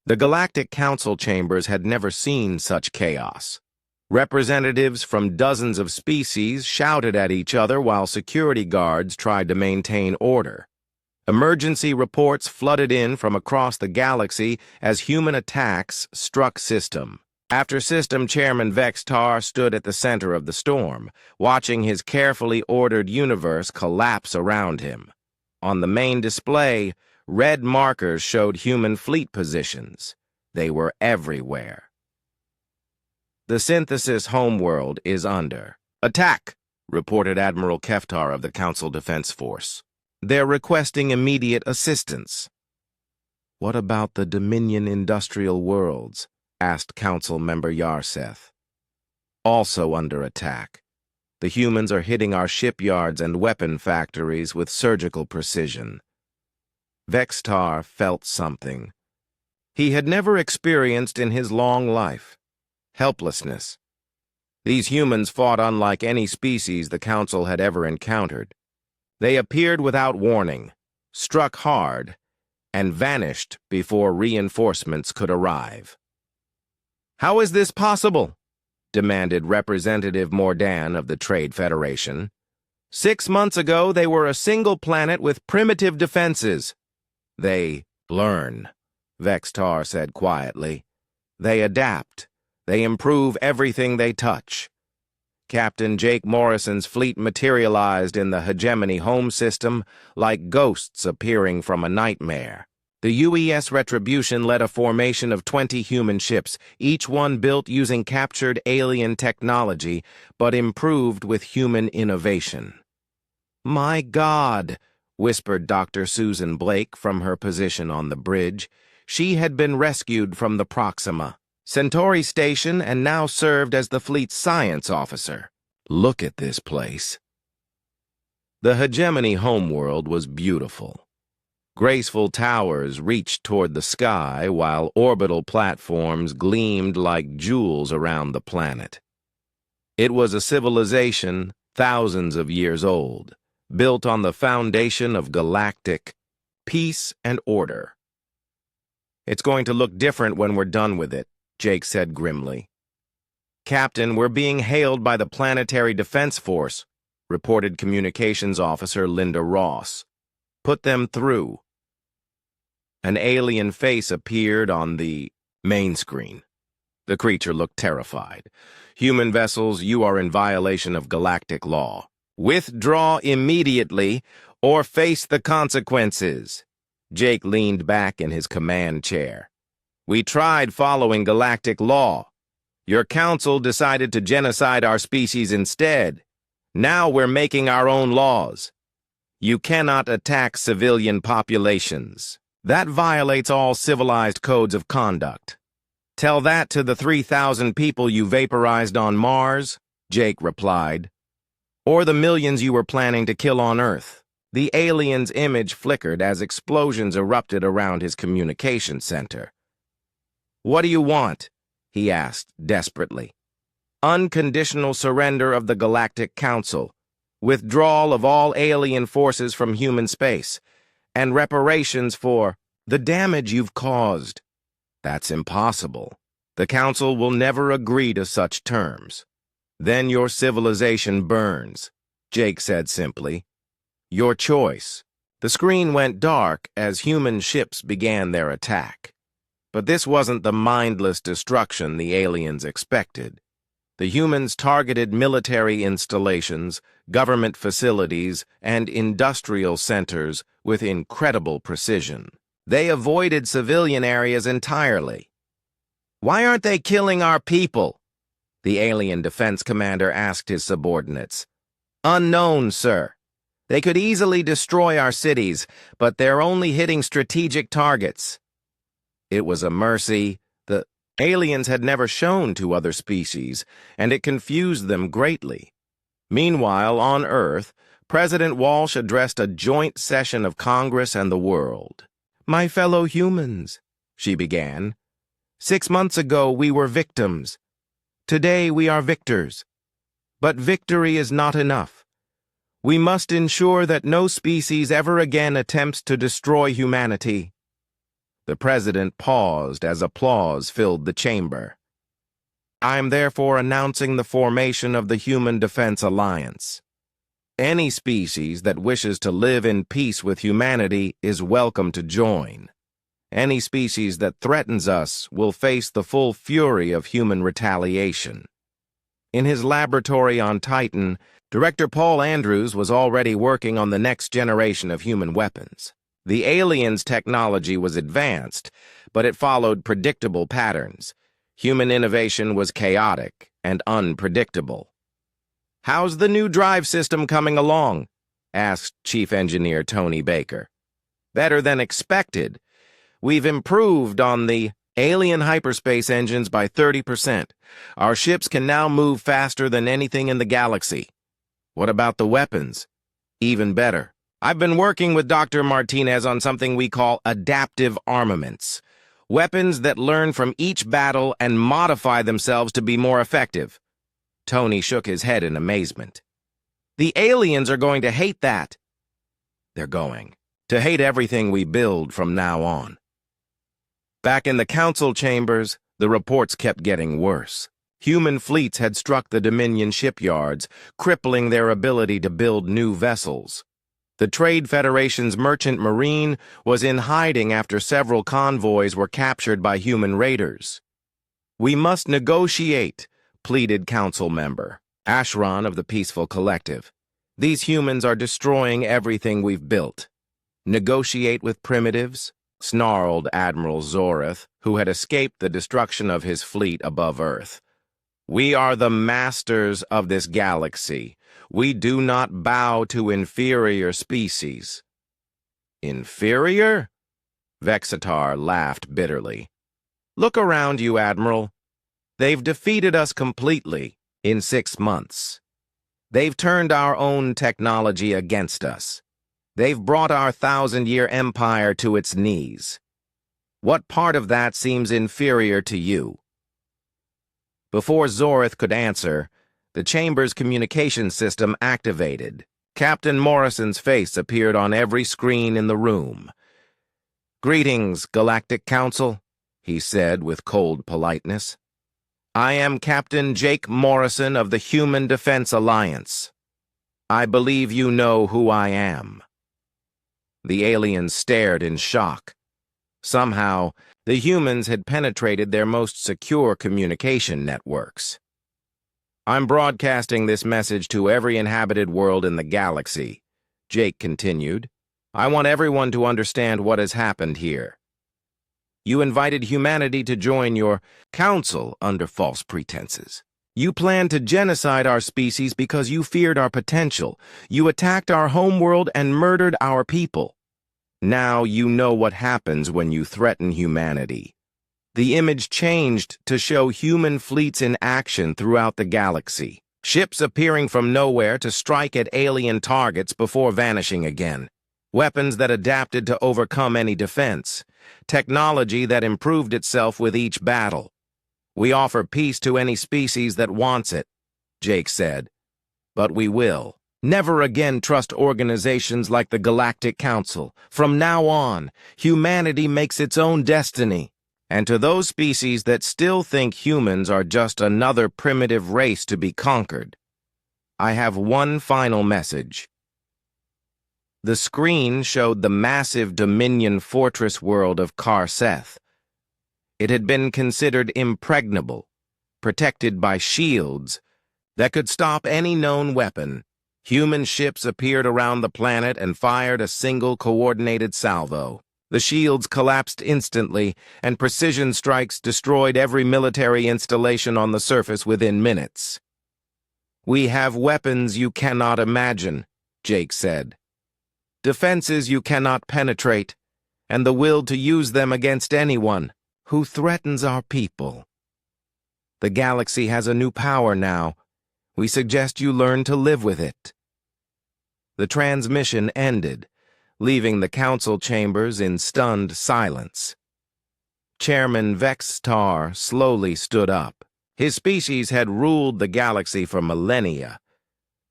The Galactic Council chambers had never seen such chaos. Representatives from dozens of species shouted at each other while security guards tried to maintain order. Emergency reports flooded in from across the galaxy as human attacks struck system. After System Chairman Vextar stood at the center of the storm, watching his carefully ordered universe collapse around him. On the main display, red markers showed human fleet positions. They were everywhere. The synthesis homeworld is under attack, reported Admiral Keftar of the Council Defense Force. They're requesting immediate assistance. What about the Dominion industrial worlds? Asked Council Member Yarseth. Also under attack. The humans are hitting our shipyards and weapon factories with surgical precision. Vextar felt something he had never experienced in his long life. Helplessness. These humans fought unlike any species the Council had ever encountered. They appeared without warning, struck hard, and vanished before reinforcements could arrive. "How is this possible?" demanded Representative Mordan of the Trade Federation. 6 months ago, they were a single planet with primitive defenses. "They learn," Vextar said quietly. "They adapt. They improve everything they touch." Captain Jake Morrison's fleet materialized in the hegemony home system like ghosts appearing from a nightmare. The UES Retribution led a formation of 20 human ships, each one built using captured alien technology, but improved with human innovation. "My God," whispered Dr. Susan Blake from her position on the bridge. She had been rescued from the Proxima Centauri station and now served as the fleet's science officer. "Look at this place." The hegemony homeworld was beautiful. Graceful towers reached toward the sky while orbital platforms gleamed like jewels around the planet. It was a civilization thousands of years old, built on the foundation of galactic peace and order. "It's going to look different when we're done with it," Jake said grimly. "Captain, we're being hailed by the Planetary Defense Force," reported Communications Officer Linda Ross. "Put them through." An alien face appeared on the main screen. The creature looked terrified. "Human vessels, you are in violation of galactic law. Withdraw immediately or face the consequences." Jake leaned back in his command chair. "We tried following galactic law. Your council decided to genocide our species instead. Now we're making our own laws. You cannot attack civilian populations. That violates all civilized codes of conduct. Tell that to the 3,000 people you vaporized on Mars," Jake replied. "Or the millions you were planning to kill on Earth." The alien's image flickered as explosions erupted around his communication center. "What do you want?" he asked desperately. "Unconditional surrender of the Galactic Council, withdrawal of all alien forces from human space, and reparations for the damage you've caused." "That's impossible. The Council will never agree to such terms." "Then your civilization burns," Jake said simply. "Your choice." The screen went dark as human ships began their attack. But this wasn't the mindless destruction the aliens expected. The humans targeted military installations, government facilities, and industrial centers with incredible precision. They avoided civilian areas entirely. "Why aren't they killing our people?" the alien defense commander asked his subordinates. "Unknown, sir. They could easily destroy our cities, but they're only hitting strategic targets." It was a mercy the aliens had never shown to other species, and it confused them greatly. Meanwhile, on Earth, President Walsh addressed a joint session of Congress and the world. "My fellow humans," she began. "6 months ago we were victims. Today we are victors. But victory is not enough. We must ensure that no species ever again attempts to destroy humanity. The president paused as applause filled the chamber. "I am therefore announcing the formation of the Human Defense Alliance. Any species that wishes to live in peace with humanity is welcome to join. Any species that threatens us will face the full fury of human retaliation." In his laboratory on Titan, Director Paul Andrews was already working on the next generation of human weapons. The aliens' technology was advanced, but it followed predictable patterns. Human innovation was chaotic and unpredictable. "How's the new drive system coming along?" asked Chief Engineer Tony Baker. "Better than expected. We've improved on the alien hyperspace engines by 30%. Our ships can now move faster than anything in the galaxy." "What about the weapons?" "Even better. I've been working with Dr. Martinez on something we call adaptive armaments. Weapons that learn from each battle and modify themselves to be more effective." Tony shook his head in amazement. "The aliens are going to hate that." "They're going to hate everything we build from now on." Back in the council chambers, the reports kept getting worse. Human fleets had struck the Dominion shipyards, crippling their ability to build new vessels. The Trade Federation's merchant marine was in hiding after several convoys were captured by human raiders. "We must negotiate," pleaded council member Ashron of the Peaceful Collective. "These humans are destroying everything we've built." "Negotiate with primitives?" snarled Admiral Zoreth, who had escaped the destruction of his fleet above Earth. "We are the masters of this galaxy. We do not bow to inferior species." "Inferior?" Vexitar laughed bitterly. "Look around you, Admiral. They've defeated us completely in 6 months. They've turned our own technology against us. They've brought our 1,000-year empire to its knees. What part of that seems inferior to you?" Before Zoreth could answer, the chamber's communication system activated. Captain Morrison's face appeared on every screen in the room. "Greetings, Galactic Council," he said with cold politeness. "I am Captain Jake Morrison of the Human Defense Alliance. I believe you know who I am." The aliens stared in shock. Somehow, the humans had penetrated their most secure communication networks. "I'm broadcasting this message to every inhabited world in the galaxy," Jake continued. "I want everyone to understand what has happened here. You invited humanity to join your council under false pretenses. You planned to genocide our species because you feared our potential. You attacked our homeworld and murdered our people. Now you know what happens when you threaten humanity." The image changed to show human fleets in action throughout the galaxy, ships appearing from nowhere to strike at alien targets before vanishing again, weapons that adapted to overcome any defense, technology that improved itself with each battle. "We offer peace to any species that wants it," Jake said. "But we will never again trust organizations like the Galactic Council. From now on, humanity makes its own destiny. And to those species that still think humans are just another primitive race to be conquered, I have one final message." The screen showed the massive Dominion fortress world of Karseth. It had been considered impregnable, protected by shields that could stop any known weapon. Human ships appeared around the planet and fired a single coordinated salvo. The shields collapsed instantly, and precision strikes destroyed every military installation on the surface within minutes. "We have weapons you cannot imagine," Jake said. "Defenses you cannot penetrate, and the will to use them against anyone who threatens our people. The galaxy has a new power now. We suggest you learn to live with it." The transmission ended, leaving the council chambers in stunned silence. Chairman Vexitar slowly stood up. His species had ruled the galaxy for millennia,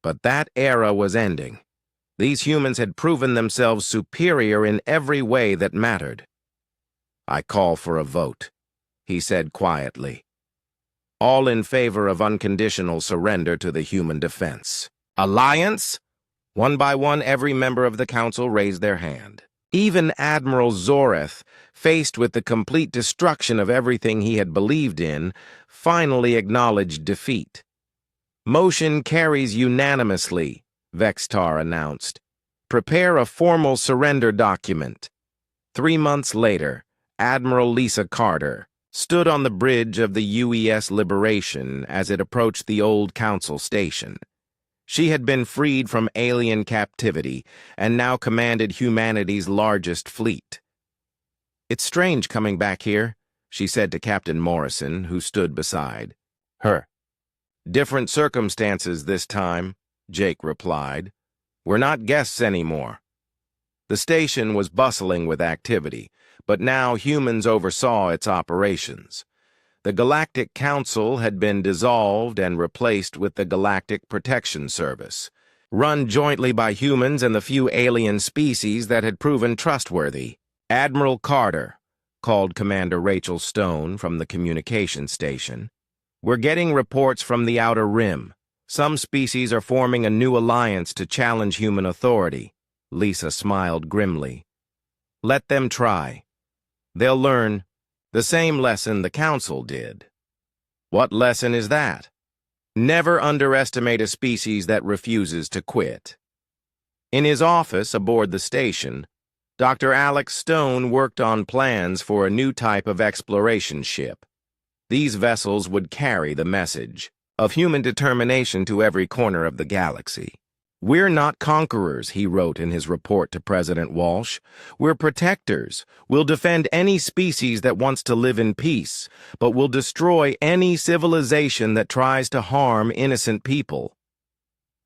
but that era was ending. These humans had proven themselves superior in every way that mattered. I call for a vote, he said quietly. All in favor of unconditional surrender to the human defense. Alliance? One by one, every member of the council raised their hand. Even Admiral Zoreth, faced with the complete destruction of everything he had believed in, finally acknowledged defeat. Motion carries unanimously, Vextar announced. Prepare a formal surrender document. 3 months later, Admiral Lisa Carter stood on the bridge of the UES Liberation as it approached the old council station. She had been freed from alien captivity and now commanded humanity's largest fleet. It's strange coming back here, she said to Captain Morrison, who stood beside her. Different circumstances this time, Jake replied. We're not guests anymore. The station was bustling with activity, but now humans oversaw its operations. The Galactic Council had been dissolved and replaced with the Galactic Protection Service, run jointly by humans and the few alien species that had proven trustworthy. Admiral Carter called Commander Rachel Stone from the communication station. We're getting reports from the Outer Rim. Some species are forming a new alliance to challenge human authority. Lisa smiled grimly. Let them try. They'll learn the same lesson the Council did. What lesson is that? Never underestimate a species that refuses to quit. In his office aboard the station, Dr. Alex Stone worked on plans for a new type of exploration ship. These vessels would carry the message of human determination to every corner of the galaxy. We're not conquerors, he wrote in his report to President Walsh. We're protectors. We'll defend any species that wants to live in peace, but we'll destroy any civilization that tries to harm innocent people.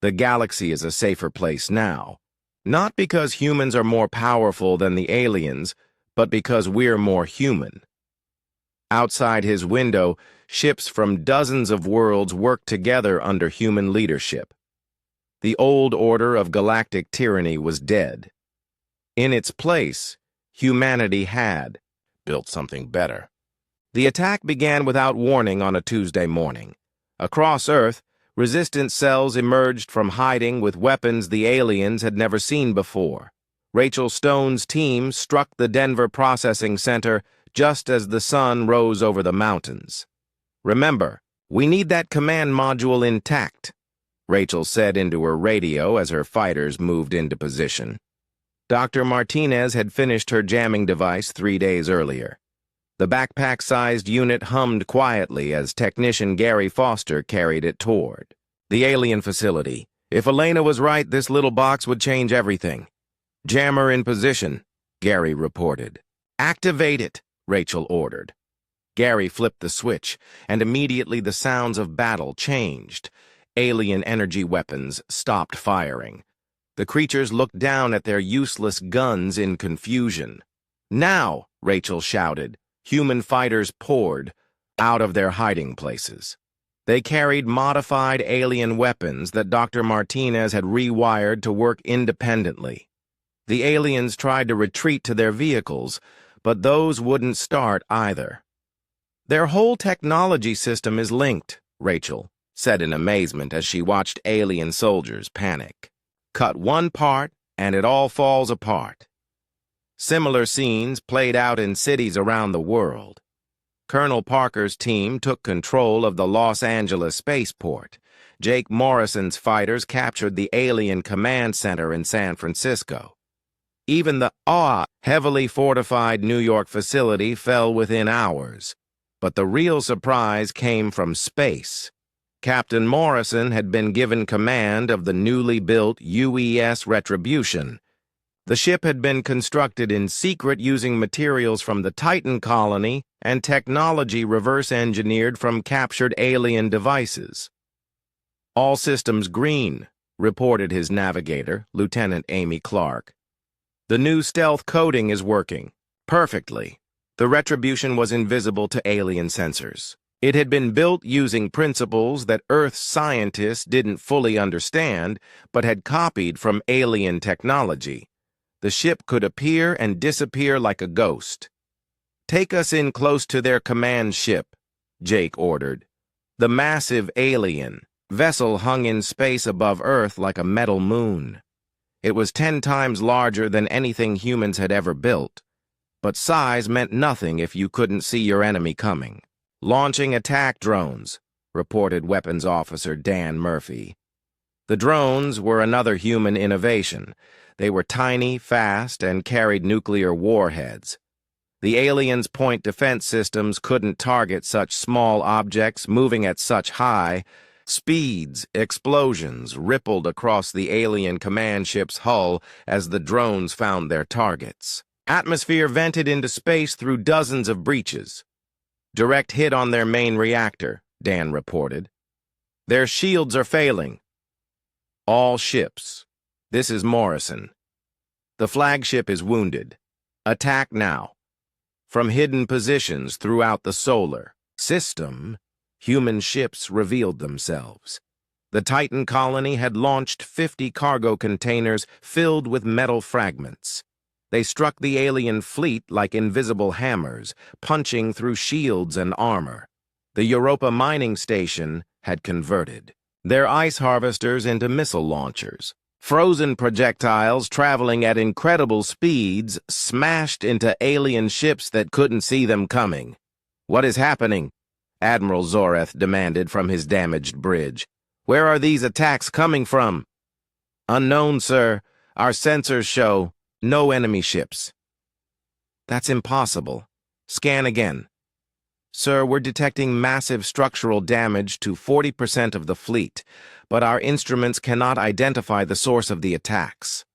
The galaxy is a safer place now, not because humans are more powerful than the aliens, but because we're more human. Outside his window, ships from dozens of worlds worked together under human leadership. The old order of galactic tyranny was dead. In its place, humanity had built something better. The attack began without warning on a Tuesday morning. Across Earth, resistance cells emerged from hiding with weapons the aliens had never seen before. Rachel Stone's team struck the Denver Processing Center just as the sun rose over the mountains. Remember, we need that command module intact, Rachel said into her radio as her fighters moved into position. Dr. Martinez had finished her jamming device 3 days earlier. The backpack-sized unit hummed quietly as technician Gary Foster carried it toward the alien facility. If Elena was right, this little box would change everything. Jammer in position, Gary reported. Activate it, Rachel ordered. Gary flipped the switch, and immediately the sounds of battle changed. Alien energy weapons stopped firing. The creatures looked down at their useless guns in confusion. Now, Rachel shouted. Human fighters poured out of their hiding places. They carried modified alien weapons that Dr. Martinez had rewired to work independently. The aliens tried to retreat to their vehicles, but those wouldn't start either. Their whole technology system is linked, Rachel said in amazement as she watched alien soldiers panic. Cut one part, and it all falls apart. Similar scenes played out in cities around the world. Colonel Parker's team took control of the Los Angeles spaceport. Jake Morrison's fighters captured the alien command center in San Francisco. Even the heavily fortified New York facility fell within hours. But the real surprise came from space. Captain Morrison had been given command of the newly built UES Retribution. The ship had been constructed in secret using materials from the Titan colony and technology reverse-engineered from captured alien devices. All systems green, reported his navigator, Lieutenant Amy Clark. The new stealth coding is working perfectly. The Retribution was invisible to alien sensors. It had been built using principles that Earth's scientists didn't fully understand, but had copied from alien technology. The ship could appear and disappear like a ghost. "Take us in close to their command ship," Jake ordered. The massive alien vessel hung in space above Earth like a metal moon. It was 10 times larger than anything humans had ever built, but size meant nothing if you couldn't see your enemy coming. "Launching attack drones," reported Weapons Officer Dan Murphy. The drones were another human innovation. They were tiny, fast, and carried nuclear warheads. The aliens' point defense systems couldn't target such small objects moving at such high speeds. Explosions rippled across the alien command ship's hull as the drones found their targets. Atmosphere vented into space through dozens of breaches. "Direct hit on their main reactor," Dan reported. "Their shields are failing." "All ships. This is Morrison. The flagship is wounded. Attack now." From hidden positions throughout the solar system, human ships revealed themselves. The Titan colony had launched 50 cargo containers filled with metal fragments. They struck the alien fleet like invisible hammers, punching through shields and armor. The Europa mining station had converted their ice harvesters into missile launchers. Frozen projectiles traveling at incredible speeds smashed into alien ships that couldn't see them coming. "What is happening?" Admiral Zoreth demanded from his damaged bridge. "Where are these attacks coming from?" "Unknown, sir. Our sensors show no enemy ships." "That's impossible. Scan again." "Sir, we're detecting massive structural damage to 40% of the fleet, but our instruments cannot identify the source of the attacks."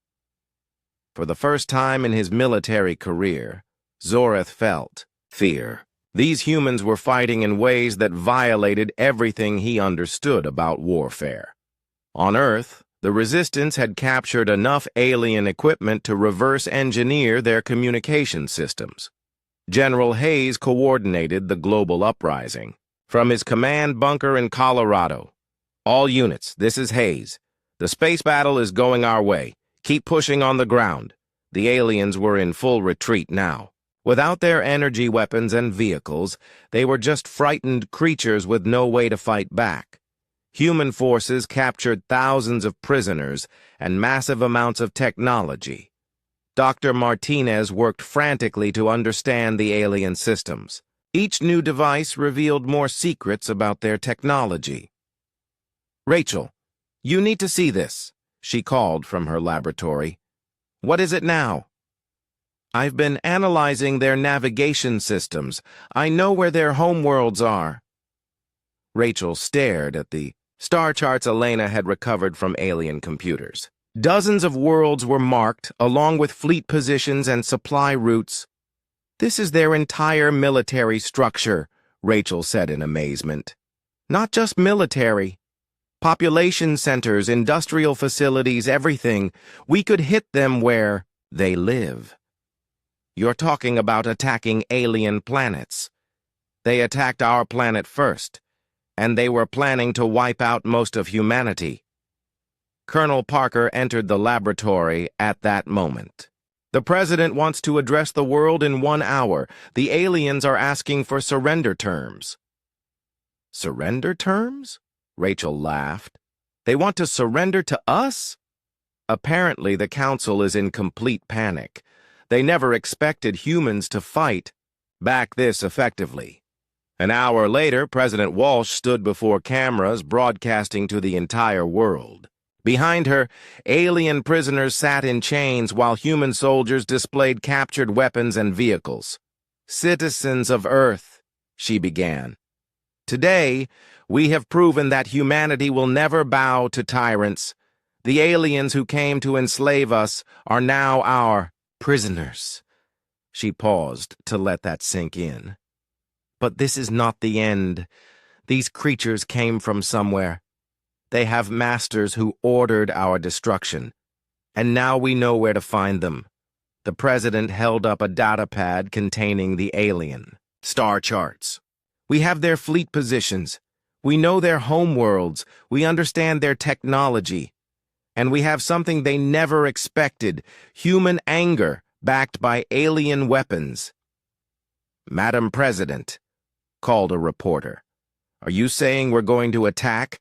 For the first time in his military career, Zoreth felt fear. These humans were fighting in ways that violated everything he understood about warfare. On Earth, the Resistance had captured enough alien equipment to reverse engineer their communication systems. General Hayes coordinated the global uprising. From his command bunker in Colorado, "All units, this is Hayes. The space battle is going our way. Keep pushing on the ground." The aliens were in full retreat now. Without their energy weapons and vehicles, they were just frightened creatures with no way to fight back. Human forces captured thousands of prisoners and massive amounts of technology. Dr. Martinez worked frantically to understand the alien systems. Each new device revealed more secrets about their technology. "Rachel, you need to see this," she called from her laboratory. "What is it now?" "I've been analyzing their navigation systems. I know where their homeworlds are." Rachel stared at the star charts Elena had recovered from alien computers. Dozens of worlds were marked, along with fleet positions and supply routes. "This is their entire military structure," Rachel said in amazement. "Not just military. Population centers, industrial facilities, everything. We could hit them where they live." "You're talking about attacking alien planets. They attacked our planet first, and they were planning to wipe out most of humanity." Colonel Parker entered the laboratory at that moment. "The President wants to address the world in 1 hour. The aliens are asking for surrender terms." "Surrender terms?" Rachel laughed. "They want to surrender to us?" Apparently, the Council is in complete panic. They never expected humans to fight back this effectively. An hour later, President Walsh stood before cameras broadcasting to the entire world. Behind her, alien prisoners sat in chains while human soldiers displayed captured weapons and vehicles. "Citizens of Earth," she began. "Today, we have proven that humanity will never bow to tyrants. The aliens who came to enslave us are now our prisoners." She paused to let that sink in. "But this is not the end. These creatures came from somewhere. They have masters who ordered our destruction, and now we know where to find them." The President held up a data pad containing the alien star charts. "We have their fleet positions. We know their homeworlds. We understand their technology. And we have something they never expected: human anger backed by alien weapons." Madam President, called a reporter. Are you saying we're going to attack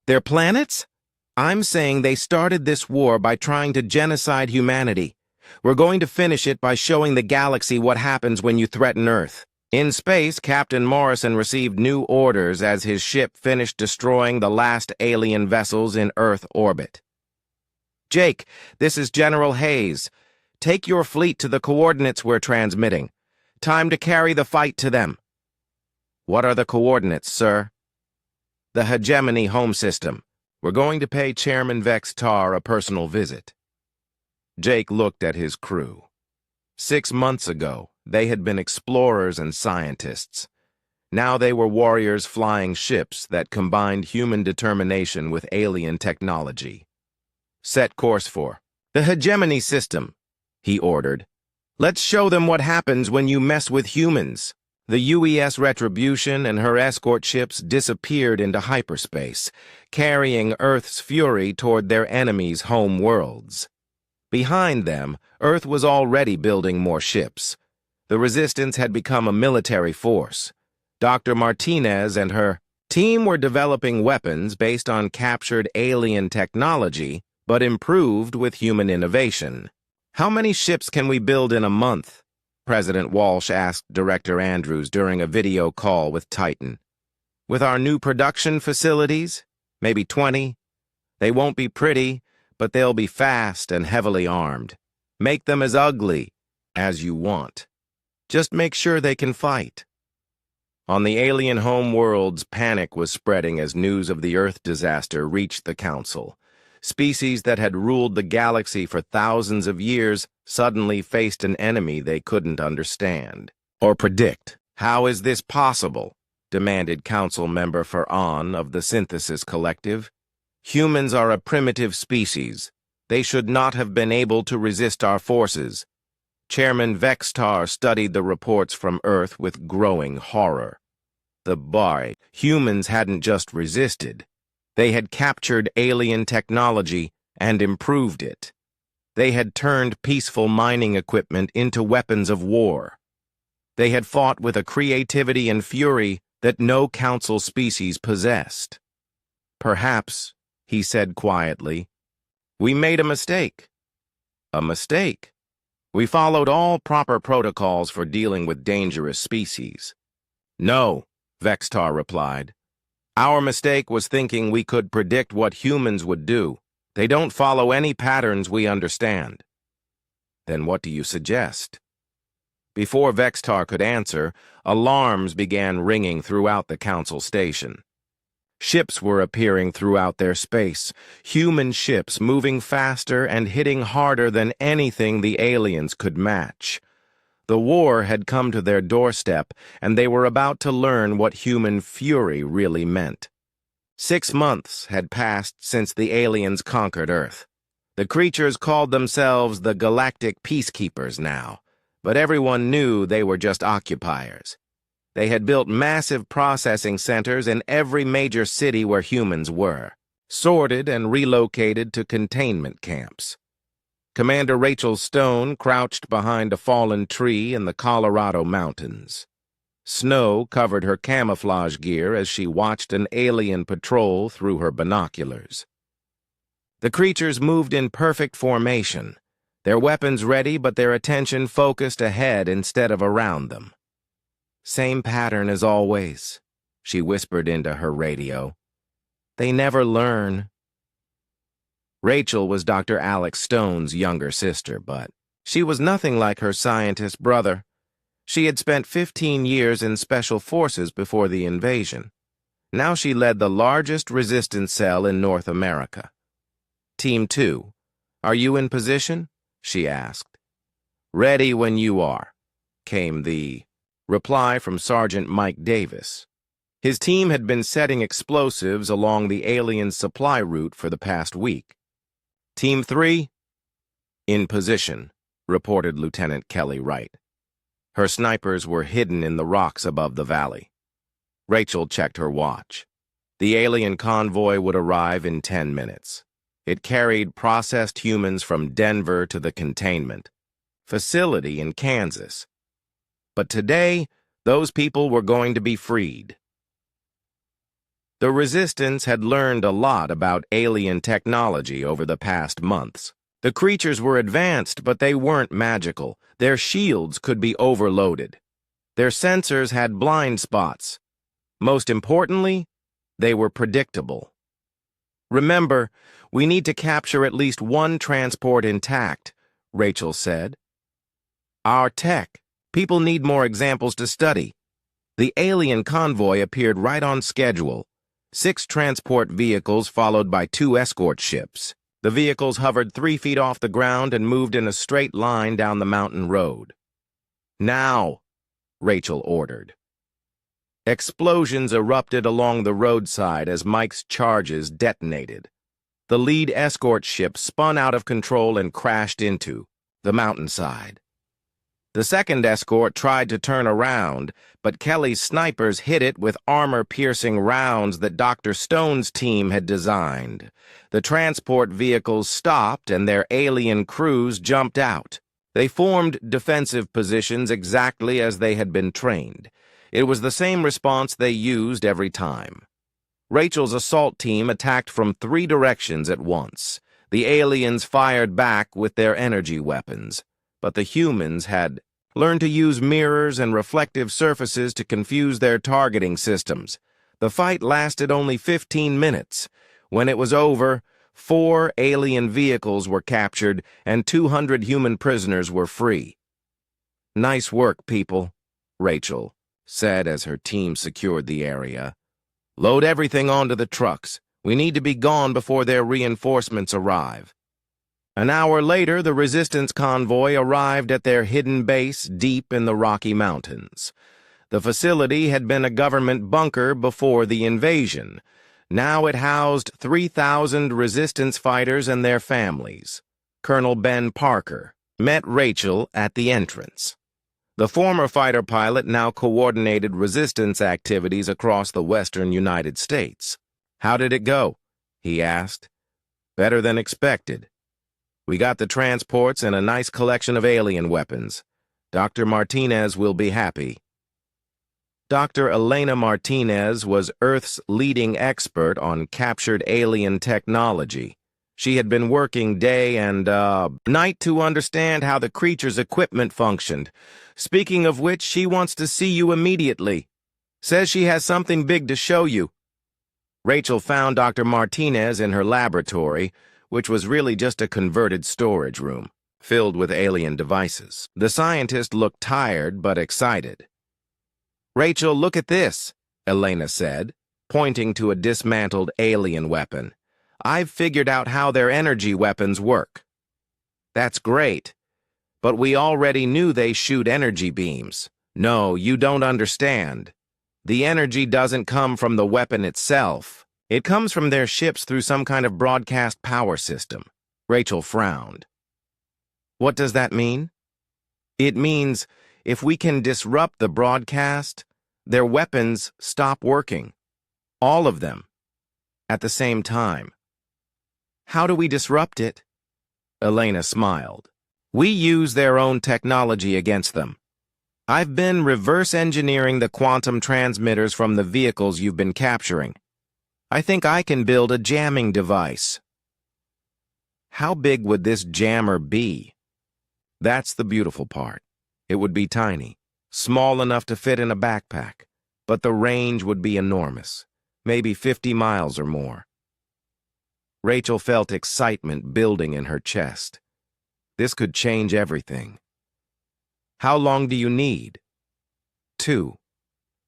their planets? I'm saying they started this war by trying to genocide humanity. We're going to finish it by showing the galaxy what happens when you threaten Earth. In space, Captain Morrison received new orders as his ship finished destroying the last alien vessels in Earth orbit. Jake, this is General Hayes. Take your fleet to the coordinates we're transmitting. Time to carry the fight to them. What are the coordinates, sir? The Hegemony home system. We're going to pay Chairman Vex Tar a personal visit. Jake looked at his crew. 6 months ago, they had been explorers and scientists. Now they were warriors flying ships that combined human determination with alien technology. Set course for the Hegemony system, he ordered. Let's show them what happens when you mess with humans. The UES Retribution and her escort ships disappeared into hyperspace, carrying Earth's fury toward their enemies' home worlds. Behind them, Earth was already building more ships. The Resistance had become a military force. Dr. Martinez and her team were developing weapons based on captured alien technology, but improved with human innovation. How many ships can we build in a month? President Walsh asked Director Andrews during a video call with Titan. With our new production facilities, maybe 20. They won't be pretty, but they'll be fast and heavily armed. Make them as ugly as you want. Just make sure they can fight. On the alien home worlds, panic was spreading as news of the Earth disaster reached the Council. Species that had ruled the galaxy for thousands of years suddenly faced an enemy they couldn't understand or predict. How is this possible? Demanded Council Member Farhan of the Synthesis Collective. Humans are a primitive species. They should not have been able to resist our forces. Chairman Vex Tar studied the reports from Earth with growing horror. Humans hadn't just resisted. They had captured alien technology and improved it. They had turned peaceful mining equipment into weapons of war. They had fought with a creativity and fury that no Council species possessed. Perhaps, he said quietly, we made a mistake. A mistake? We followed all proper protocols for dealing with dangerous species. No, Vex Tar replied. Our mistake was thinking we could predict what humans would do. They don't follow any patterns we understand. Then what do you suggest? Before Vex Tar could answer, alarms began ringing throughout the Council station. Ships were appearing throughout their space, human ships moving faster and hitting harder than anything the aliens could match. The war had come to their doorstep, and they were about to learn what human fury really meant. 6 months had passed since the aliens conquered Earth. The creatures called themselves the Galactic Peacekeepers now, but everyone knew they were just occupiers. They had built massive processing centers in every major city where humans were, sorted and relocated to containment camps. Commander Rachel Stone crouched behind a fallen tree in the Colorado mountains. Snow covered her camouflage gear as she watched an alien patrol through her binoculars. The creatures moved in perfect formation, their weapons ready but their attention focused ahead instead of around them. Same pattern as always, she whispered into her radio. They never learn. Rachel was Dr. Alex Stone's younger sister, but she was nothing like her scientist brother. She had spent 15 years in special forces before the invasion. Now she led the largest resistance cell in North America. Team 2, are you in position? She asked. Ready when you are, came the reply from Sergeant Mike Davis. His team had been setting explosives along the alien supply route for the past week. Team 3, in position, reported Lieutenant Kelly Wright. Her snipers were hidden in the rocks above the valley. Rachel checked her watch. The alien convoy would arrive in 10 minutes. It carried processed humans from Denver to the containment facility in Kansas. But today, those people were going to be freed. The Resistance had learned a lot about alien technology over the past months. The creatures were advanced, but they weren't magical. Their shields could be overloaded. Their sensors had blind spots. Most importantly, they were predictable. "Remember, we need to capture at least one transport intact," Rachel said. "Our tech. People need more examples to study." The alien convoy appeared right on schedule. 6 transport vehicles followed by 2 escort ships. The vehicles hovered 3 feet off the ground and moved in a straight line down the mountain road. "Now," Rachel ordered. Explosions erupted along the roadside as Mike's charges detonated. The lead escort ship spun out of control and crashed into the mountainside. The second escort tried to turn around, but Kelly's snipers hit it with armor-piercing rounds that Dr. Stone's team had designed. The transport vehicles stopped and their alien crews jumped out. They formed defensive positions exactly as they had been trained. It was the same response they used every time. Rachel's assault team attacked from 3 directions at once. The aliens fired back with their energy weapons, but the humans had learned to use mirrors and reflective surfaces to confuse their targeting systems. The fight lasted only 15 minutes. When it was over, 4 alien vehicles were captured and 200 human prisoners were free. "Nice work, people," Rachel said as her team secured the area. "Load everything onto the trucks. We need to be gone before their reinforcements arrive." An hour later, the Resistance convoy arrived at their hidden base deep in the Rocky Mountains. The facility had been a government bunker before the invasion. Now it housed 3,000 Resistance fighters and their families. Colonel Ben Parker met Rachel at the entrance. The former fighter pilot now coordinated Resistance activities across the western United States. "How did it go?" he asked. "Better than expected. We got the transports and a nice collection of alien weapons. Dr. Martinez will be happy." Dr. Elena Martinez was Earth's leading expert on captured alien technology. She had been working day and night to understand how the creature's equipment functioned. "Speaking of which, she wants to see you immediately. Says she has something big to show you." Rachel found Dr. Martinez in her laboratory, which was really just a converted storage room, filled with alien devices. The scientist looked tired but excited. "Rachel, look at this," Elena said, pointing to a dismantled alien weapon. "I've figured out how their energy weapons work." "That's great. But we already knew they shoot energy beams." "No, you don't understand. The energy doesn't come from the weapon itself. It comes from their ships through some kind of broadcast power system." Rachel frowned. "What does that mean?" "It means if we can disrupt the broadcast, their weapons stop working. All of them. At the same time." "How do we disrupt it?" Elena smiled. "We use their own technology against them. I've been reverse engineering the quantum transmitters from the vehicles you've been capturing. I think I can build a jamming device." "How big would this jammer be?" "That's the beautiful part. It would be tiny, small enough to fit in a backpack, but the range would be enormous, maybe 50 miles or more." Rachel felt excitement building in her chest. This could change everything. "How long do you need?" 2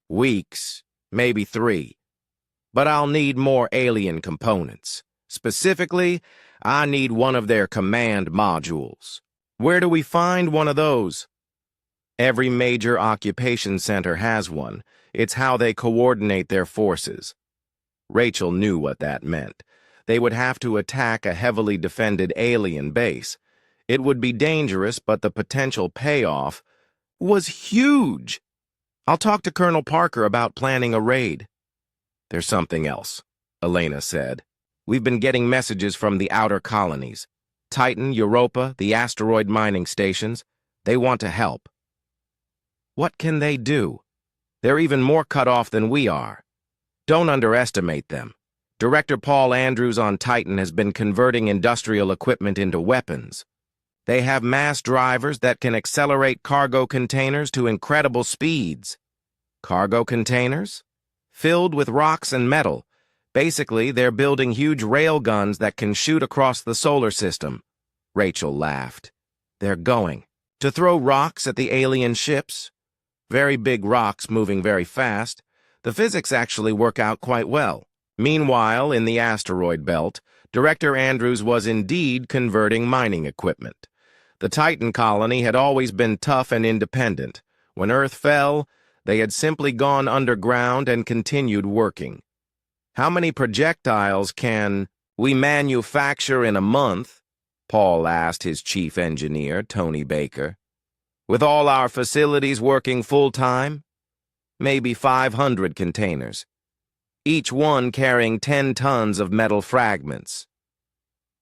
weeks, maybe 3. But I'll need more alien components. Specifically, I need one of their command modules. Where do we find one of those? Every major occupation center has one. It's how they coordinate their forces. Rachel knew what that meant. They would have to attack a heavily defended alien base. It would be dangerous, but the potential payoff was huge. "I'll talk to Colonel Parker about planning a raid." "There's something else," Elena said. "We've been getting messages from the outer colonies. Titan, Europa, the asteroid mining stations. They want to help." What can they do? They're even more cut off than we are. Don't underestimate them. Director Paul Andrews on Titan has been converting industrial equipment into weapons. They have mass drivers that can accelerate cargo containers to incredible speeds. Cargo containers? Filled with rocks and metal. Basically, they're building huge rail guns that can shoot across the solar system. Rachel laughed. They're going to throw rocks at the alien ships. Very big rocks moving very fast. The physics actually work out quite well. Meanwhile, in the asteroid belt, Director Andrews was indeed converting mining equipment. The Titan colony had always been tough and independent. When Earth fell, they had simply gone underground and continued working. How many projectiles can we manufacture in a month? Paul asked his chief engineer, Tony Baker. With all our facilities working full-time? Maybe 500 containers, each one carrying 10 tons of metal fragments.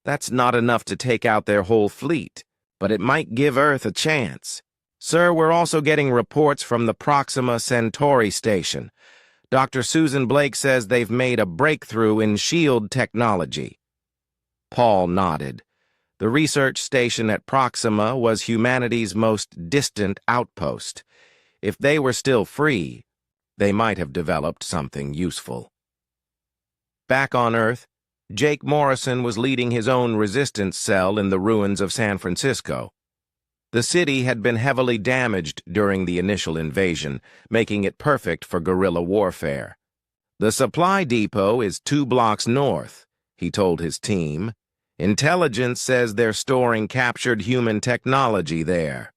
That's not enough to take out their whole fleet, but it might give Earth a chance. Sir, we're also getting reports from the Proxima Centauri station. Dr. Susan Blake says they've made a breakthrough in shield technology. Paul nodded. The research station at Proxima was humanity's most distant outpost. If they were still free, they might have developed something useful. Back on Earth, Jake Morrison was leading his own resistance cell in the ruins of San Francisco. The city had been heavily damaged during the initial invasion, making it perfect for guerrilla warfare. The supply depot is 2 blocks north, he told his team. Intelligence says they're storing captured human technology there.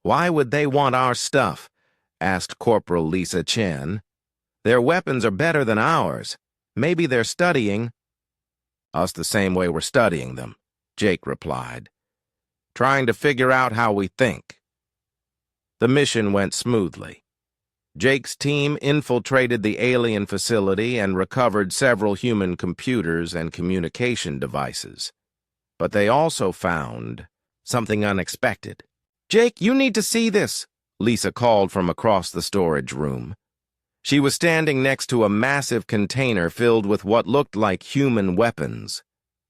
Why would they want our stuff? Asked Corporal Lisa Chen. Their weapons are better than ours. Maybe they're studying us the same way we're studying them, Jake replied. Trying to figure out how we think. The mission went smoothly. Jake's team infiltrated the alien facility and recovered several human computers and communication devices. But they also found something unexpected. Jake, you need to see this, Lisa called from across the storage room. She was standing next to a massive container filled with what looked like human weapons.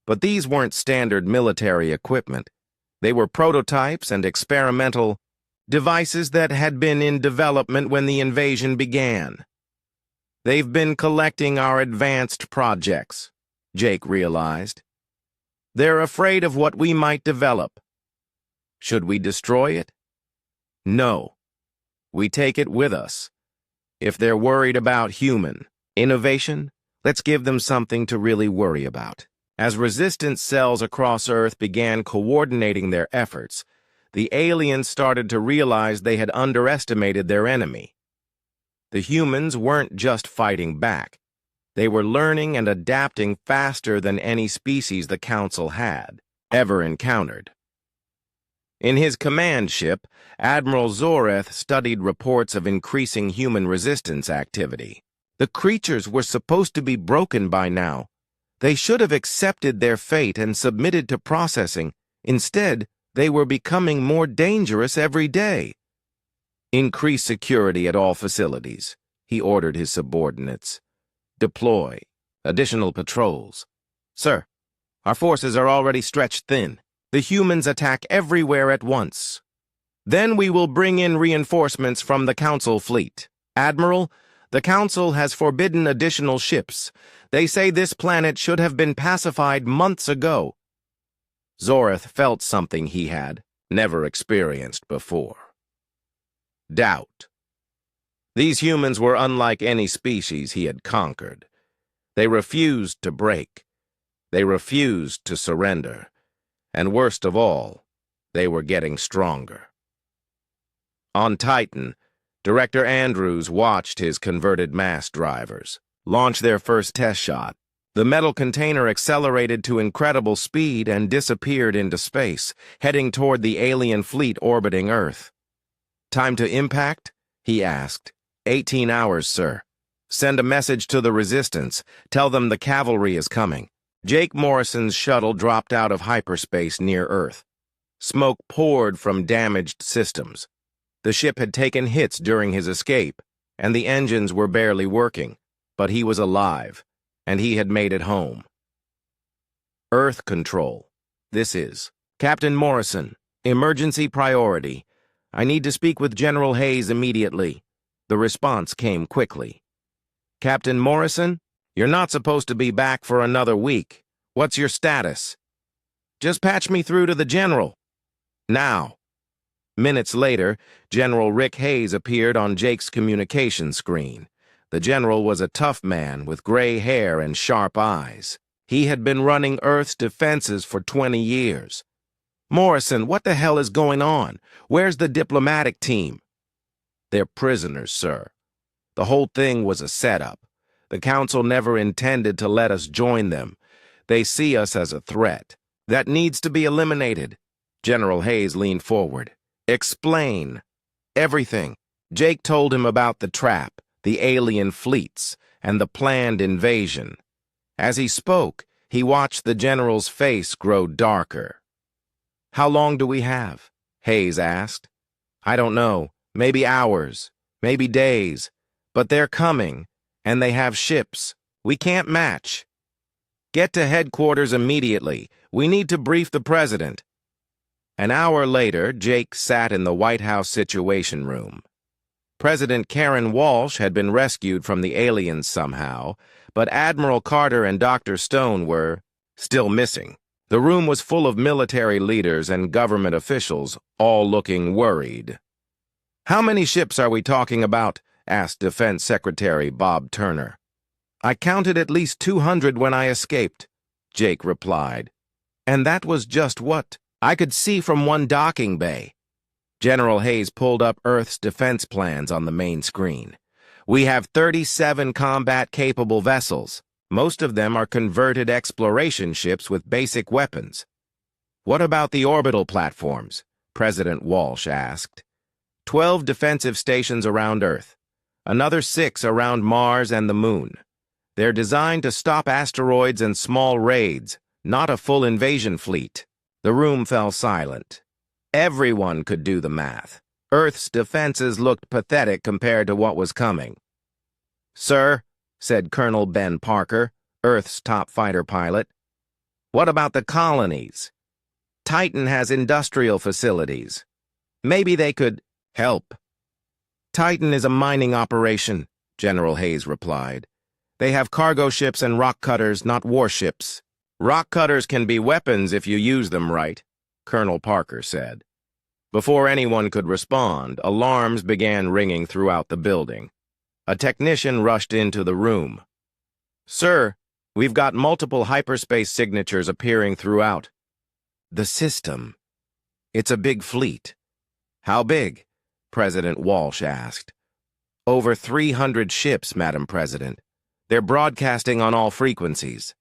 But these weren't standard military equipment. They were prototypes and experimental devices that had been in development when the invasion began. They've been collecting our advanced projects, Jake realized. They're afraid of what we might develop. Should we destroy it? No. We take it with us. If they're worried about human innovation, let's give them something to really worry about. As resistance cells across Earth began coordinating their efforts, the aliens started to realize they had underestimated their enemy. The humans weren't just fighting back. They were learning and adapting faster than any species the Council had ever encountered. In his command ship, Admiral Zoreth studied reports of increasing human resistance activity. The creatures were supposed to be broken by now. They should have accepted their fate and submitted to processing. Instead, they were becoming more dangerous every day. Increase security at all facilities, he ordered his subordinates. Deploy additional patrols. Sir, our forces are already stretched thin. The humans attack everywhere at once. Then we will bring in reinforcements from the Council fleet. Admiral, the Council has forbidden additional ships. They say this planet should have been pacified months ago. Zoreth felt something he had never experienced before. Doubt. These humans were unlike any species he had conquered. They refused to break. They refused to surrender. And worst of all, they were getting stronger. On Titan, Director Andrews watched his converted mass drivers launch their first test shot. The metal container accelerated to incredible speed and disappeared into space, heading toward the alien fleet orbiting Earth. Time to impact? He asked. 18 hours, sir. Send a message to the Resistance. Tell them the cavalry is coming. Jake Morrison's shuttle dropped out of hyperspace near Earth. Smoke poured from damaged systems. The ship had taken hits during his escape, and the engines were barely working, but he was alive, and he had made it home. Earth Control. This is Captain Morrison. Emergency priority. I need to speak with General Hayes immediately. The response came quickly. Captain Morrison, you're not supposed to be back for another week. What's your status? Just patch me through to the General. Now. Minutes later, General Rick Hayes appeared on Jake's communication screen. The General was a tough man with gray hair and sharp eyes. He had been running Earth's defenses for 20 years. Morrison, what the hell is going on? Where's the diplomatic team? They're prisoners, sir. The whole thing was a setup. The Council never intended to let us join them. They see us as a threat. That needs to be eliminated. General Hayes leaned forward. Explain. Everything. Jake told him about the trap, the alien fleets, and the planned invasion. As he spoke, he watched the General's face grow darker. How long do we have? Hayes asked. I don't know. Maybe hours. Maybe days. But they're coming, and they have ships. We can't match. Get to headquarters immediately. We need to brief the President. An hour later, Jake sat in the White House Situation Room. President Karen Walsh had been rescued from the aliens somehow, but Admiral Carter and Dr. Stone were still missing. The room was full of military leaders and government officials, all looking worried. How many ships are we talking about? Asked Defense Secretary Bob Turner. I counted at least 200 when I escaped, Jake replied. And that was just what I could see from one docking bay. General Hayes pulled up Earth's defense plans on the main screen. We have 37 combat-capable vessels. Most of them are converted exploration ships with basic weapons. What about the orbital platforms? President Walsh asked. 12 defensive stations around Earth. Another 6 around Mars and the Moon. They're designed to stop asteroids and small raids, not a full invasion fleet. The room fell silent. Everyone could do the math. Earth's defenses looked pathetic compared to what was coming. Sir, said Colonel Ben Parker, Earth's top fighter pilot, what about the colonies? Titan has industrial facilities. Maybe they could help. Titan is a mining operation, General Hayes replied. They have cargo ships and rock cutters, not warships. Rock cutters can be weapons if you use them right, Colonel Parker said. Before anyone could respond, alarms began ringing throughout the building. A technician rushed into the room. Sir, we've got multiple hyperspace signatures appearing throughout the system. It's a big fleet. How big? President Walsh asked. Over 300 ships, Madam President. They're broadcasting on all frequencies.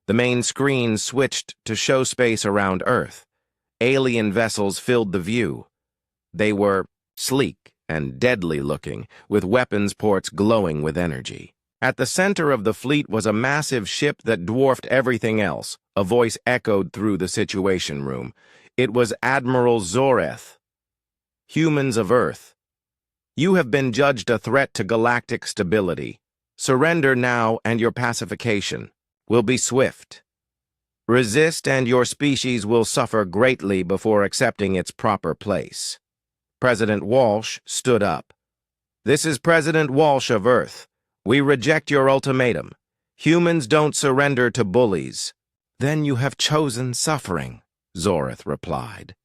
The main screen switched to show space around Earth. Alien vessels filled the view. They were sleek and deadly-looking, with weapons ports glowing with energy. At the center of the fleet was a massive ship that dwarfed everything else. A voice echoed through the Situation Room. It was Admiral Zoreth. Humans of Earth, you have been judged a threat to galactic stability. Surrender now and your pacification will be swift. Resist and your species will suffer greatly before accepting its proper place. President Walsh stood up. This is President Walsh of Earth. We reject your ultimatum. Humans don't surrender to bullies. Then you have chosen suffering, Zoreth replied.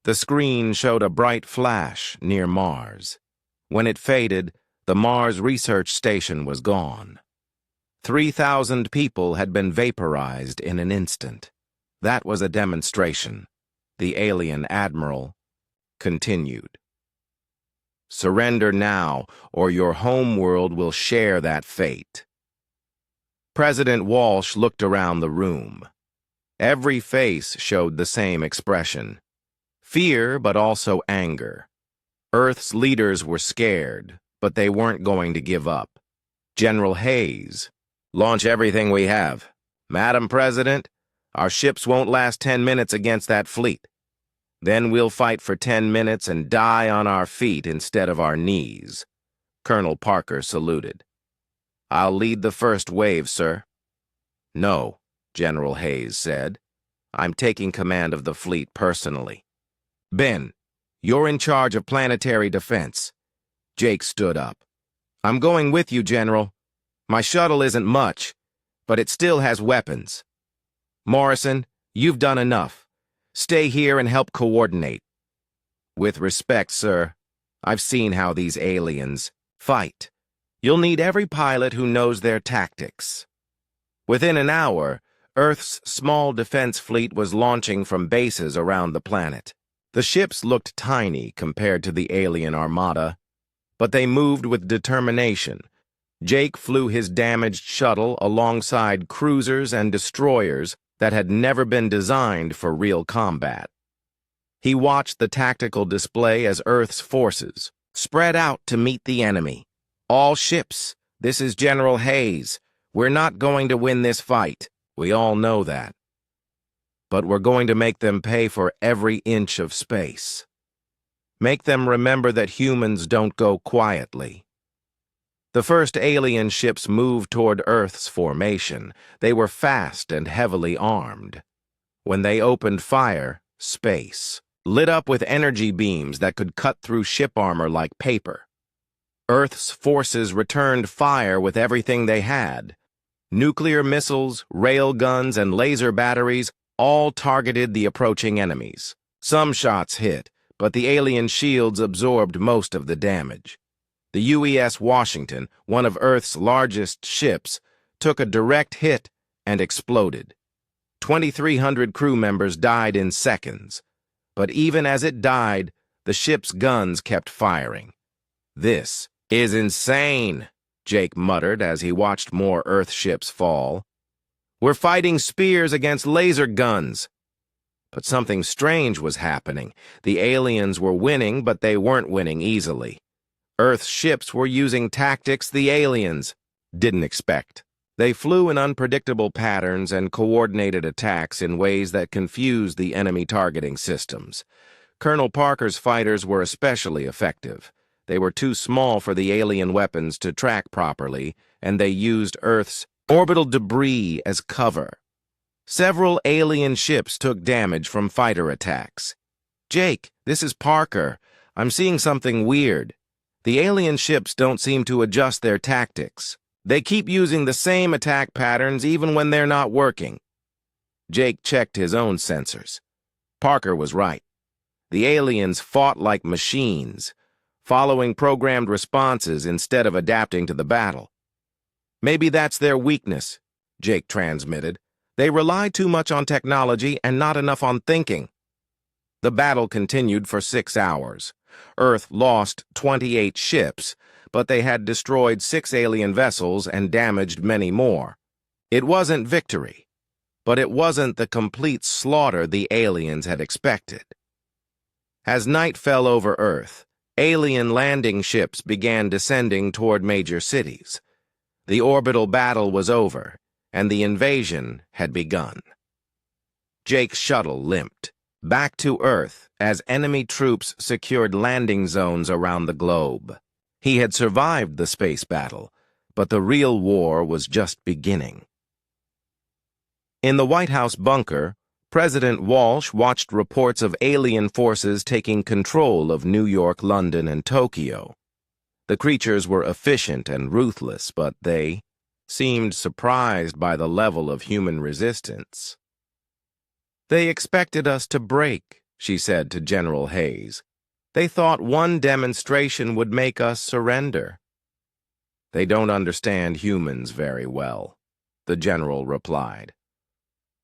The screen showed a bright flash near Mars. When it faded, the Mars research station was gone. 3,000 people had been vaporized in an instant. That was a demonstration. The alien admiral continued. Surrender now, or your home world will share that fate. President Walsh looked around the room. Every face showed the same expression. Fear, but also anger. Earth's leaders were scared, but they weren't going to give up. General Hayes, launch everything we have. Madam President, our ships won't last 10 minutes against that fleet. Then we'll fight for 10 minutes and die on our feet instead of our knees. Colonel Parker saluted. I'll lead the first wave, sir. No, General Hayes said. I'm taking command of the fleet personally. Ben, you're in charge of planetary defense. Jake stood up. I'm going with you, General. My shuttle isn't much, but it still has weapons. Morrison, you've done enough. Stay here and help coordinate. With respect, sir, I've seen how these aliens fight. You'll need every pilot who knows their tactics. Within an hour, Earth's small defense fleet was launching from bases around the planet. The ships looked tiny compared to the alien armada, but they moved with determination. Jake flew his damaged shuttle alongside cruisers and destroyers that had never been designed for real combat. He watched the tactical display as Earth's forces spread out to meet the enemy. All ships, this is General Hayes. We're not going to win this fight. We all know that. But we're going to make them pay for every inch of space. Make them remember that humans don't go quietly. The first alien ships moved toward Earth's formation. They were fast and heavily armed. When they opened fire, space lit up with energy beams that could cut through ship armor like paper. Earth's forces returned fire with everything they had. Nuclear missiles, rail guns, and laser batteries all targeted the approaching enemies. Some shots hit, but the alien shields absorbed most of the damage. The UES Washington, one of Earth's largest ships, took a direct hit and exploded. 2,300 crew members died in seconds, but even as it died, the ship's guns kept firing. This is insane, Jake muttered as he watched more Earth ships fall. We're fighting spears against laser guns. But something strange was happening. The aliens were winning, but they weren't winning easily. Earth's ships were using tactics the aliens didn't expect. They flew in unpredictable patterns and coordinated attacks in ways that confused the enemy targeting systems. Colonel Parker's fighters were especially effective. They were too small for the alien weapons to track properly, and they used Earth's orbital debris as cover. Several alien ships took damage from fighter attacks. Jake, this is Parker. I'm seeing something weird. The alien ships don't seem to adjust their tactics. They keep using the same attack patterns even when they're not working. Jake checked his own sensors. Parker was right. The aliens fought like machines, following programmed responses instead of adapting to the battle. Maybe that's their weakness, Jake transmitted. They rely too much on technology and not enough on thinking. The battle continued for 6 hours. Earth lost 28 ships, but they had destroyed 6 alien vessels and damaged many more. It wasn't victory, but it wasn't the complete slaughter the aliens had expected. As night fell over Earth, alien landing ships began descending toward major cities. The orbital battle was over, and the invasion had begun. Jake's shuttle limped back to Earth as enemy troops secured landing zones around the globe. He had survived the space battle, but the real war was just beginning. In the White House bunker, President Walsh watched reports of alien forces taking control of New York, London, and Tokyo. The creatures were efficient and ruthless, but they seemed surprised by the level of human resistance. They expected us to break, she said to General Hayes. They thought one demonstration would make us surrender. They don't understand humans very well, the general replied.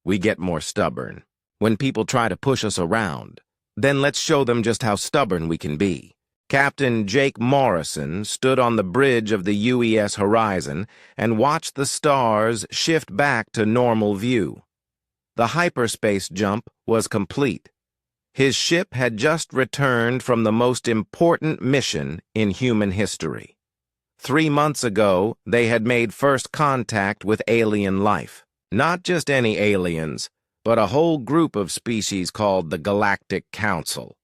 We get more stubborn. When people try to push us around, then let's show them just how stubborn we can be. Captain Jake Morrison stood on the bridge of the UES horizon and watched the stars shift back to normal view. The hyperspace jump was complete. His ship had just returned from the most important mission in human history. 3 months ago, they had made first contact with alien life. Not just any aliens, but a whole group of species called the Galactic Council.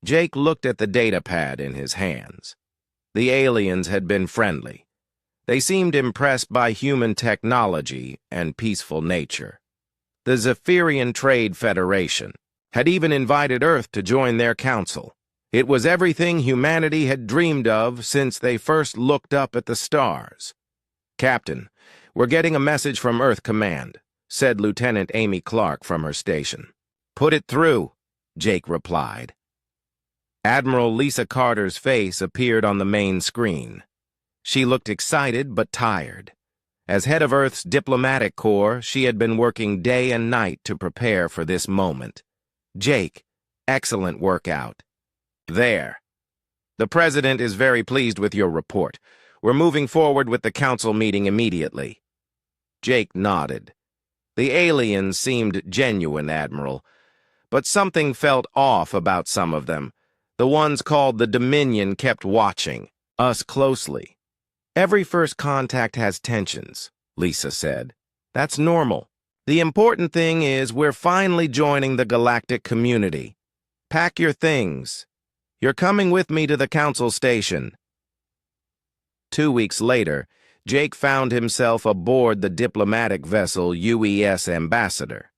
Jake looked at the data pad in his hands. The aliens had been friendly. They seemed impressed by human technology and peaceful nature. The Zephyrian Trade Federation had even invited Earth to join their council. It was everything humanity had dreamed of since they first looked up at the stars. "Captain, we're getting a message from Earth Command," said Lieutenant Amy Clark from her station. "Put it through," Jake replied. Admiral Lisa Carter's face appeared on the main screen. She looked excited but tired. As head of Earth's diplomatic corps, she had been working day and night to prepare for this moment. "Jake, excellent workout." "There. The President is very pleased with your report. We're moving forward with the council meeting immediately." Jake nodded. The aliens seemed genuine, Admiral, but something felt off about some of them. The ones called the Dominion kept watching us closely. "Every first contact has tensions," Lisa said. "That's normal. The important thing is we're finally joining the galactic community. Pack your things. You're coming with me to the council station." 2 weeks later, Jake found himself aboard the diplomatic vessel UES Ambassador.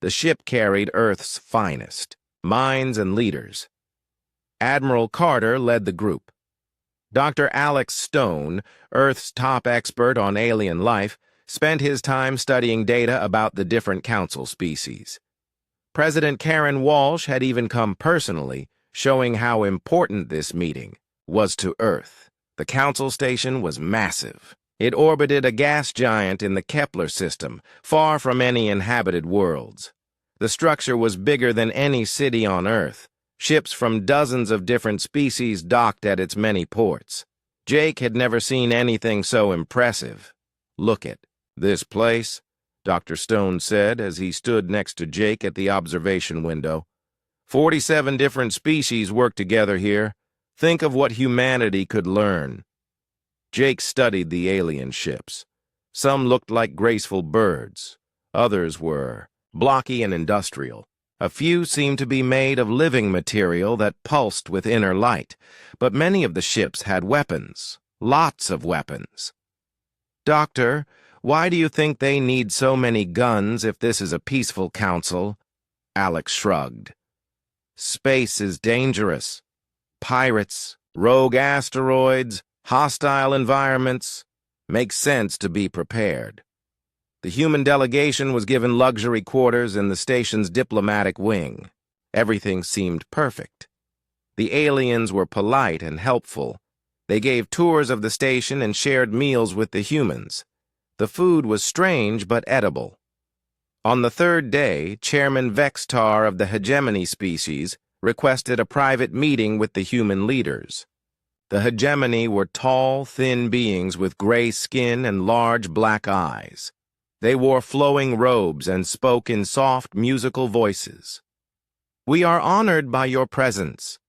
The ship carried Earth's finest, minds and leaders. Admiral Carter led the group. Dr. Alex Stone, Earth's top expert on alien life, spent his time studying data about the different council species. President Karen Walsh had even come personally, showing how important this meeting was to Earth. The council station was massive. It orbited a gas giant in the Kepler system, far from any inhabited worlds. The structure was bigger than any city on Earth. Ships from dozens of different species docked at its many ports. Jake had never seen anything so impressive. "Look at this place," Dr. Stone said as he stood next to Jake at the observation window. 47 different species work together here. Think of what humanity could learn." Jake studied the alien ships. Some looked like graceful birds. Others were blocky and industrial. A few seemed to be made of living material that pulsed with inner light, but many of the ships had weapons, lots of weapons. "Doctor, why do you think they need so many guns if this is a peaceful council?" Alex shrugged. "Space is dangerous. Pirates, rogue asteroids, hostile environments. Makes sense to be prepared." The human delegation was given luxury quarters in the station's diplomatic wing. Everything seemed perfect. The aliens were polite and helpful. They gave tours of the station and shared meals with the humans. The food was strange but edible. On the third day, Chairman Vextar of the hegemony species requested a private meeting with the human leaders. The hegemony were tall, thin beings with gray skin and large black eyes. They wore flowing robes and spoke in soft, musical voices. "We are honored by your presence,"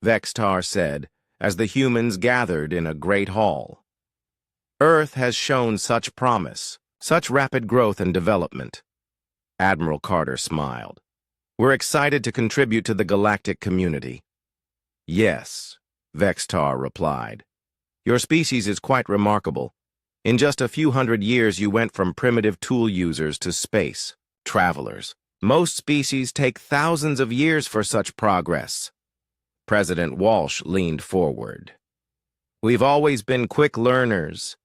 Vextar said, as the humans gathered in a great hall. "Earth has shown such promise, such rapid growth and development." Admiral Carter smiled. "We're excited to contribute to the galactic community." "Yes," Vextar replied. "Your species is quite remarkable. In just a few hundred years, you went from primitive tool users to space travelers. Most species take thousands of years for such progress." President Walsh leaned forward. "We've always been quick learners."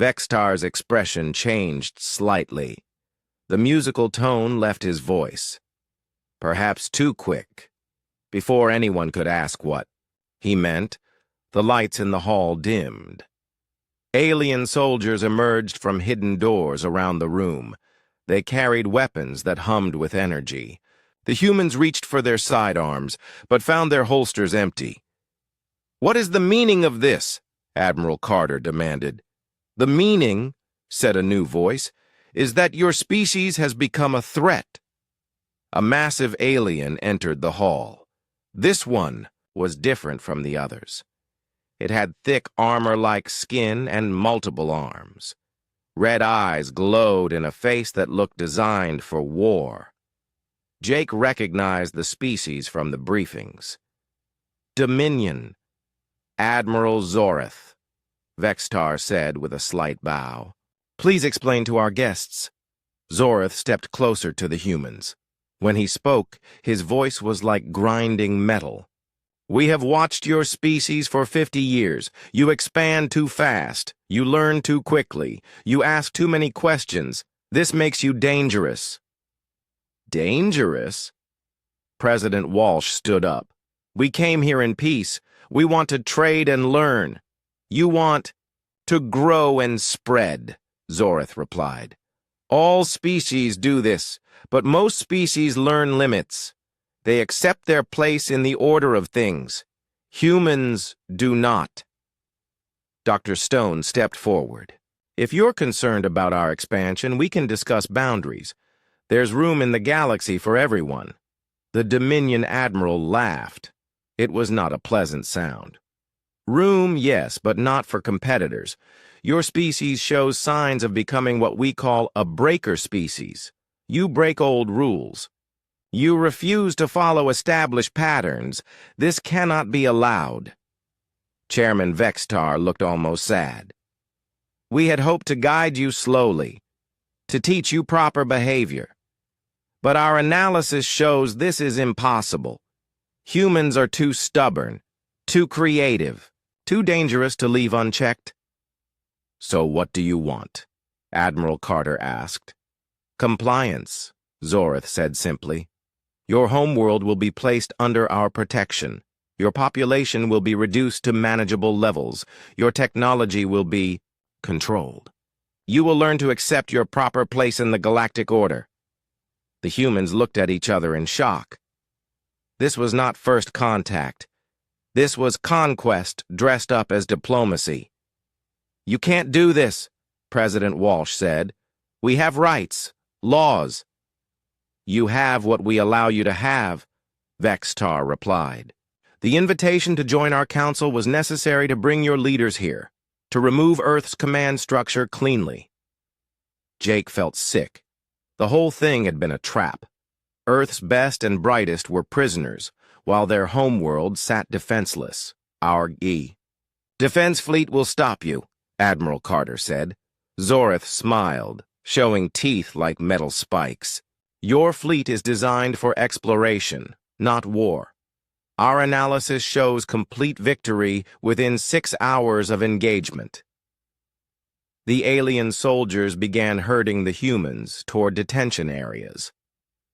Vextar's expression changed slightly. The musical tone left his voice. "Perhaps too quick." Before anyone could ask what he meant, the lights in the hall dimmed. Alien soldiers emerged from hidden doors around the room. They carried weapons that hummed with energy. The humans reached for their sidearms, but found their holsters empty. "What is the meaning of this?" Admiral Carter demanded. "The meaning," said a new voice, "is that your species has become a threat." A massive alien entered the hall. This one was different from the others. It had thick armor-like skin and multiple arms. Red eyes glowed in a face that looked designed for war. Jake recognized the species from the briefings. Dominion. Admiral Zoreth, Vextar said with a slight bow. Please explain to our guests. Zoreth stepped closer to the humans. When he spoke, his voice was like grinding metal. We have watched your species for 50 years. You expand too fast. You learn too quickly. You ask too many questions. This makes you dangerous. Dangerous? President Walsh stood up. We came here in peace. We want to trade and learn. You want to grow and spread, Zoreth replied. All species do this, but most species learn limits. They accept their place in the order of things. Humans do not. Dr. Stone stepped forward. If you're concerned about our expansion, we can discuss boundaries. There's room in the galaxy for everyone. The Dominion Admiral laughed. It was not a pleasant sound. Room, yes, but not for competitors. Your species shows signs of becoming what we call a breaker species. You break old rules. You refuse to follow established patterns. This cannot be allowed. Chairman Vextar looked almost sad. We had hoped to guide you slowly, to teach you proper behavior. But our analysis shows this is impossible. Humans are too stubborn, too creative, too dangerous to leave unchecked. So what do you want? Admiral Carter asked. Compliance, Zoreth said simply. Your homeworld will be placed under our protection. Your population will be reduced to manageable levels. Your technology will be controlled. You will learn to accept your proper place in the galactic order. The humans looked at each other in shock. This was not first contact. This was conquest dressed up as diplomacy. You can't do this, President Walsh said. We have rights, laws. You have what we allow you to have, Vextar replied. The invitation to join our council was necessary to bring your leaders here, to remove Earth's command structure cleanly. Jake felt sick. The whole thing had been a trap. Earth's best and brightest were prisoners, while their homeworld sat defenseless. Our defense fleet will stop you, Admiral Carter said. Zoreth smiled, showing teeth like metal spikes. Your fleet is designed for exploration, not war. Our analysis shows complete victory within 6 hours of engagement. The alien soldiers began herding the humans toward detention areas.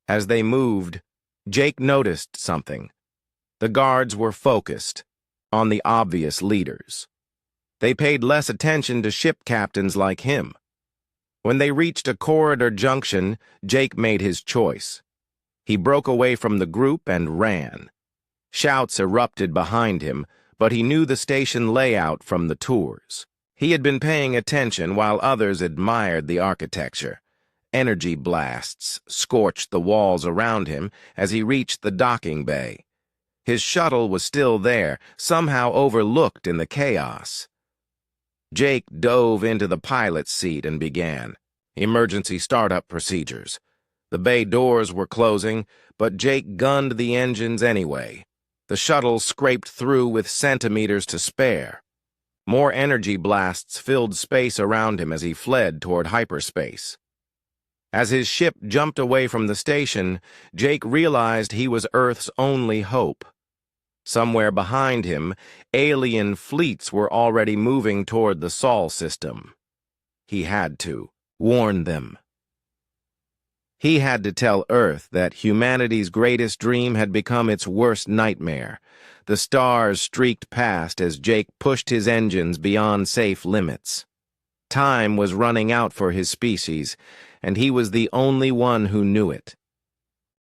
As they moved, Jake noticed something. The guards were focused on the obvious leaders. They paid less attention to ship captains like him. When they reached a corridor junction, Jake made his choice. He broke away from the group and ran. Shouts erupted behind him, but he knew the station layout from the tours. He had been paying attention while others admired the architecture. Energy blasts scorched the walls around him as he reached the docking bay. His shuttle was still there, somehow overlooked in the chaos. Jake dove into the pilot's seat and began. Emergency startup procedures. The bay doors were closing, but Jake gunned the engines anyway. The shuttle scraped through with centimeters to spare. More energy blasts filled space around him as he fled toward hyperspace. As his ship jumped away from the station, Jake realized he was Earth's only hope. Somewhere behind him, alien fleets were already moving toward the Sol system. He had to warn them. He had to tell Earth that humanity's greatest dream had become its worst nightmare. The stars streaked past as Jake pushed his engines beyond safe limits. Time was running out for his species, and he was the only one who knew it.